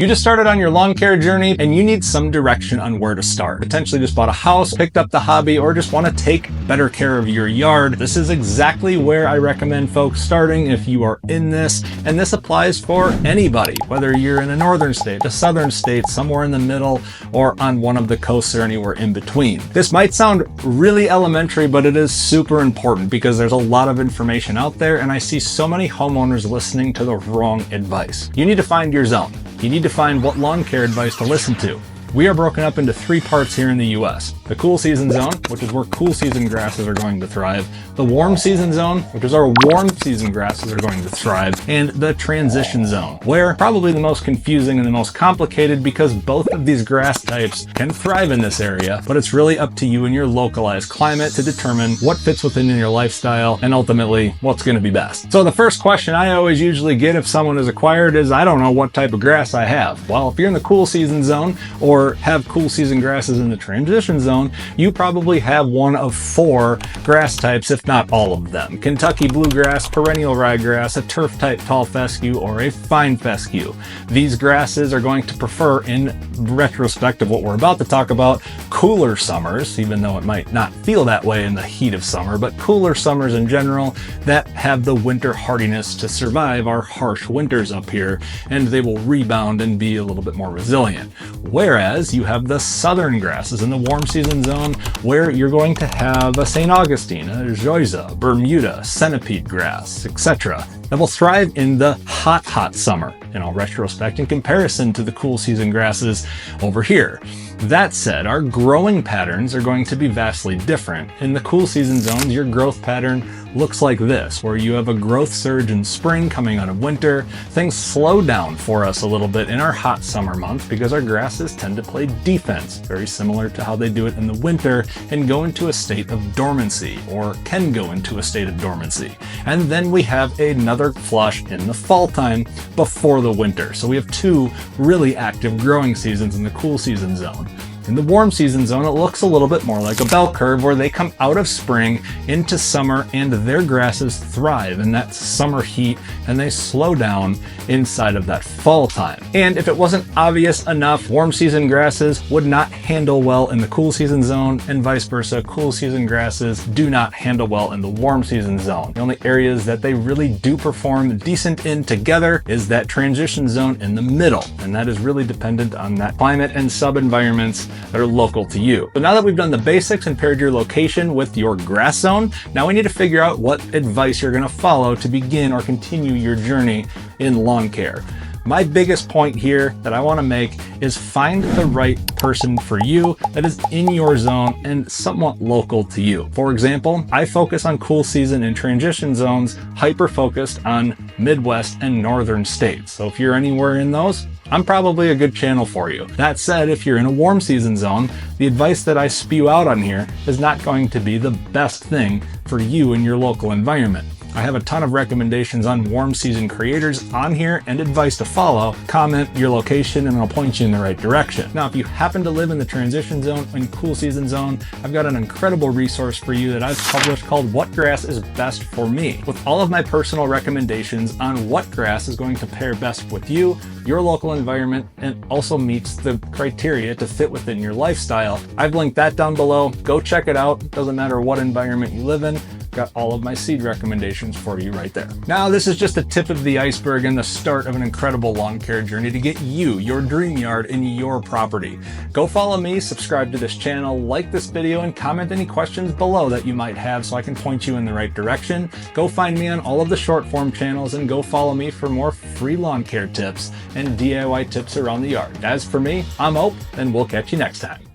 You just started on your lawn care journey and you need some direction on where to start. Potentially just bought a house, picked up the hobby, or just want to take better care of your yard. This is exactly where I recommend folks starting if you are in this. And this applies for anybody, whether you're in a northern state, a southern state, somewhere in the middle, or on one of the coasts or anywhere in between. This might sound really elementary, but it is super important because there's a lot of information out there and I see so many homeowners listening to the wrong advice. You need to find your zone. You need to find what lawn care advice to listen to. We are broken up into 3 parts here in the US. The cool season zone, which is where cool season grasses are going to thrive. The warm season zone, which is our warm season grasses are going to thrive. And the transition zone, where probably the most confusing and the most complicated because both of these grass types can thrive in this area, but it's really up to you and your localized climate to determine what fits within your lifestyle and ultimately what's going to be best. So the first question I always usually get if someone is acquired is, I don't know what type of grass I have. Well, if you're in the cool season zone or have cool season grasses in the transition zone, you probably have one of 4 grass types, if not all of them. Kentucky bluegrass, perennial ryegrass, a turf type tall fescue, or a fine fescue. These grasses are going to prefer, in retrospect of what we're about to talk about, cooler summers, even though it might not feel that way in the heat of summer, but cooler summers in general that have the winter hardiness to survive our harsh winters up here, and they will rebound and be a little bit more resilient. Whereas you have the southern grasses in the warm season zone where you're going to have a St. Augustine, a Zoysia, Bermuda, centipede grass, etc. that will thrive in the hot summer, in all retrospect, in comparison to the cool season grasses over here. That said, our growing patterns are going to be vastly different. In the cool season zones, your growth pattern looks like this, where you have a growth surge in spring coming out of winter. Things slow down for us a little bit in our hot summer months because our grasses tend to play defense, very similar to how they do it in the winter, and go into a state of dormancy, or can go into a state of dormancy. And then we have another flush in the fall time before the winter. So we have 2 really active growing seasons in the cool season zone. In the warm season zone, it looks a little bit more like a bell curve where they come out of spring into summer and their grasses thrive in that summer heat and they slow down inside of that fall time. And if it wasn't obvious enough, warm season grasses would not handle well in the cool season zone and vice versa. Cool season grasses do not handle well in the warm season zone. The only areas that they really do perform decent in together is that transition zone in the middle. And that is really dependent on that climate and sub-environments that are local to you. So now that we've done the basics and paired your location with your grass zone, now we need to figure out what advice you're going to follow to begin or continue your journey in lawn care. My biggest point here that I want to make is find the right person for you that is in your zone and somewhat local to you. For example, I focus on cool season and transition zones, hyper focused on Midwest and northern states. So if you're anywhere in those, I'm probably a good channel for you. That said, if you're in a warm season zone, the advice that I spew out on here is not going to be the best thing for you in your local environment. I have a ton of recommendations on warm season creators on here and advice to follow. Comment your location and I'll point you in the right direction. Now, if you happen to live in the transition zone and cool season zone, I've got an incredible resource for you that I've published called What Grass is Best for Me, with all of my personal recommendations on what grass is going to pair best with you, your local environment, and also meets the criteria to fit within your lifestyle. I've linked that down below. Go check it out. It doesn't matter what environment you live in. Got all of my seed recommendations for you right there. Now, this is just the tip of the iceberg and the start of an incredible lawn care journey to get you your dream yard in your property. Go follow me, subscribe to this channel, like this video, and comment any questions below that you might have so I can point you in the right direction. Go find me on all of the short form channels and go follow me for more free lawn care tips and DIY tips around the yard. As for me, I'm Ope, and we'll catch you next time.